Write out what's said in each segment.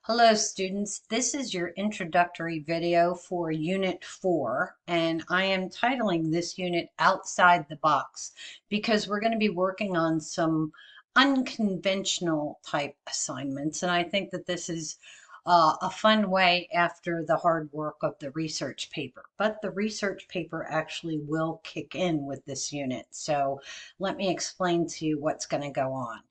Hello students, this is your introductory video for Unit 4 and I am titling this unit Outside the Box because we're going to be working on some unconventional type assignments, and I think that this is a fun way after the hard work of the research paper. But the research paper actually will kick in with this unit, so let me explain to you what's going to go on.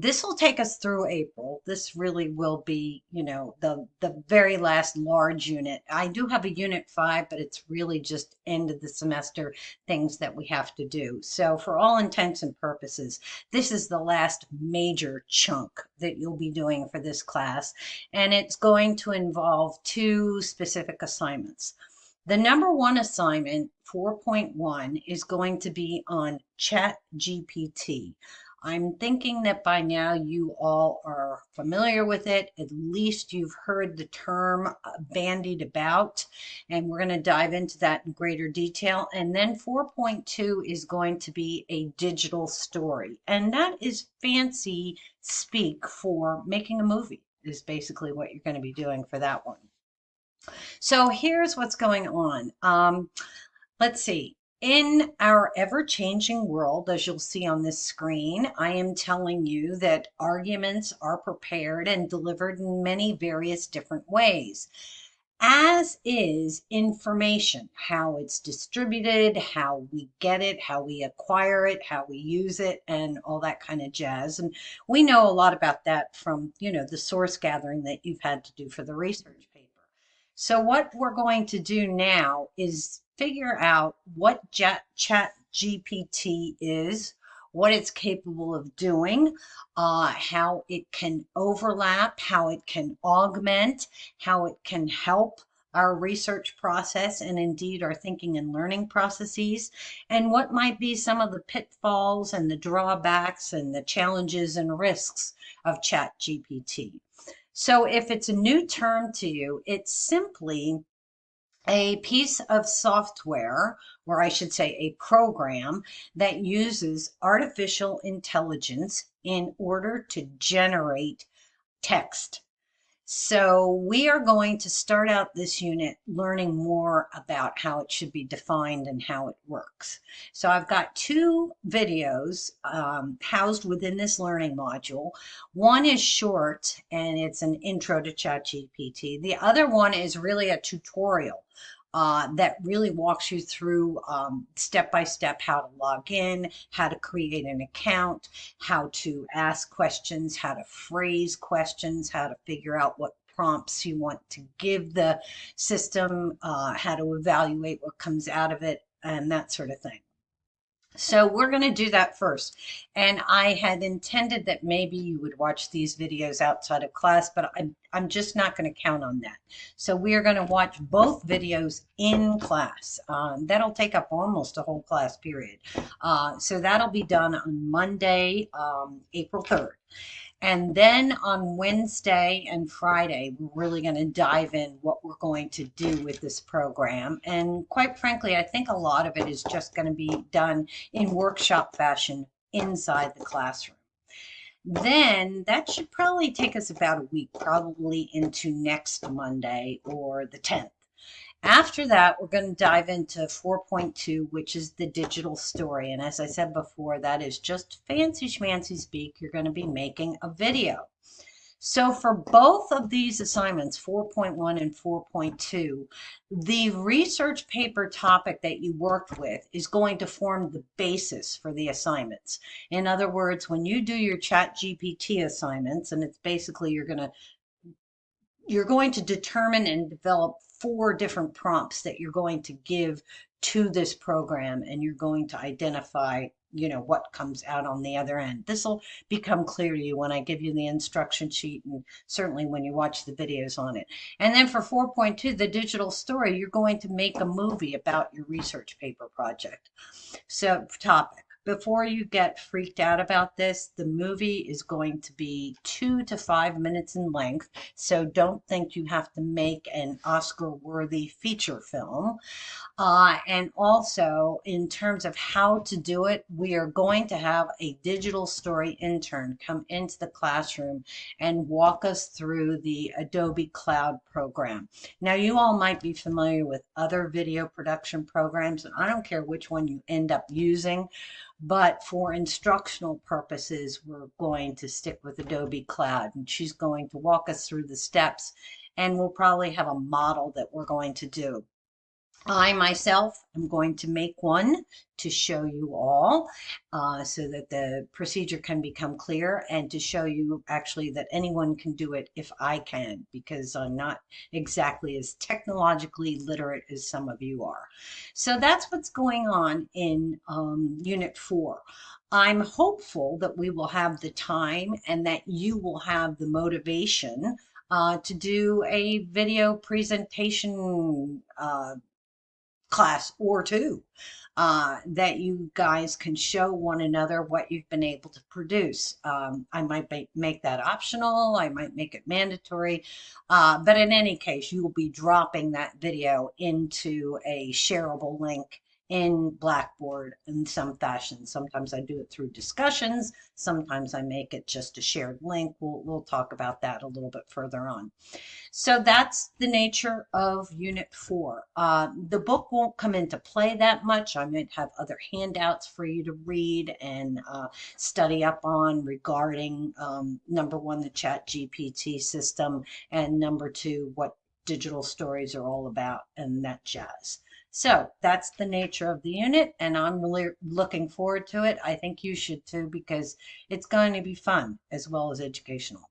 This will take us through April. This really will be, the very last large unit. I do have a unit 5, but it's really just end of the semester things that we have to do. So for all intents and purposes, this is the last major chunk that you'll be doing for this class, and it's going to involve two specific assignments. The number one assignment, 4.1, is going to be on ChatGPT. I'm thinking that by now you all are familiar with it. At least you've heard the term bandied about, and we're going to dive into that in greater detail. And then 4.2 is going to be a digital story, and that is fancy speak for making a movie, is basically what you're going to be doing for that one. So here's what's going on. Let's see. In our ever-changing world, as you'll see on this screen, I am telling you that arguments are prepared and delivered in many various different ways, as is information, how it's distributed, how we get it, how we acquire it, how we use it, and all that kind of jazz. And we know a lot about that from, the source gathering that you've had to do for the research paper. So what we're going to do now is figure out what ChatGPT is, what it's capable of doing, how it can overlap, how it can augment, how it can help our research process and indeed our thinking and learning processes, and what might be some of the pitfalls and the drawbacks and the challenges and risks of ChatGPT. So if it's a new term to you, it's simply a piece of software, or I should say a program, that uses artificial intelligence in order to generate text. So we are going to start out this unit learning more about how it should be defined and how it works. So I've got two videos housed within this learning module. One is short and it's an intro to ChatGPT. The other one is really a tutorial that really walks you through step by step how to log in, how to create an account, how to ask questions, how to phrase questions, how to figure out what prompts you want to give the system, how to evaluate what comes out of it, and that sort of thing. So we're going to do that first. And I had intended that maybe you would watch these videos outside of class, but I'm just not going to count on that. So we are going to watch both videos in class. That'll take up almost a whole class period. So that'll be done on Monday, April 3rd. And then on Wednesday and Friday, we're really going to dive in what we're going to do with this program. And quite frankly, I think a lot of it is just going to be done in workshop fashion inside the classroom. Then that should probably take us about a week, probably into next Monday or the 10th. After that, we're going to dive into 4.2, which is the digital story. And as I said before, that is just fancy schmancy speak. You're going to be making a video. So for both of these assignments, 4.1 and 4.2, the research paper topic that you worked with is going to form the basis for the assignments. In other words, when you do your ChatGPT assignments, and it's basically you're going to determine and develop 4 different prompts that you're going to give to this program, and you're going to identify, what comes out on the other end. This will become clear to you when I give you the instruction sheet, and certainly when you watch the videos on it. And then for 4.2, the digital story, you're going to make a movie about your research paper project. So topic. before you get freaked out about this, the movie is going to be 2 to 5 minutes in length. So don't think you have to make an Oscar-worthy feature film. And also, in terms of how to do it, we are going to have a digital story intern come into the classroom and walk us through the Adobe Cloud program. Now, you all might be familiar with other video production programs, and I don't care which one you end up using, but for instructional purposes, we're going to stick with Adobe Cloud, and she's going to walk us through the steps, and we'll probably have a model that we're going to do. I myself am going to make one to show you all so that the procedure can become clear, and to show you actually that anyone can do it if I can, because I'm not exactly as technologically literate as some of you are. So that's what's going on in Unit 4. I'm hopeful that we will have the time and that you will have the motivation to do a video presentation class or two, that you guys can show one another what you've been able to produce. I might make that optional, I might make it mandatory, but in any case, you will be dropping that video into a shareable link in Blackboard in some fashion. Sometimes I do it through discussions, sometimes I make it just a shared link. We'll talk about that a little bit further on. So that's the nature of Unit 4. The book won't come into play that much. I might have other handouts for you to read and study up on regarding number one, the Chat GPT system, and number two, what digital stories are all about and that jazz. So that's the nature of the unit, and I'm really looking forward to it. I think you should too, because it's going to be fun as well as educational.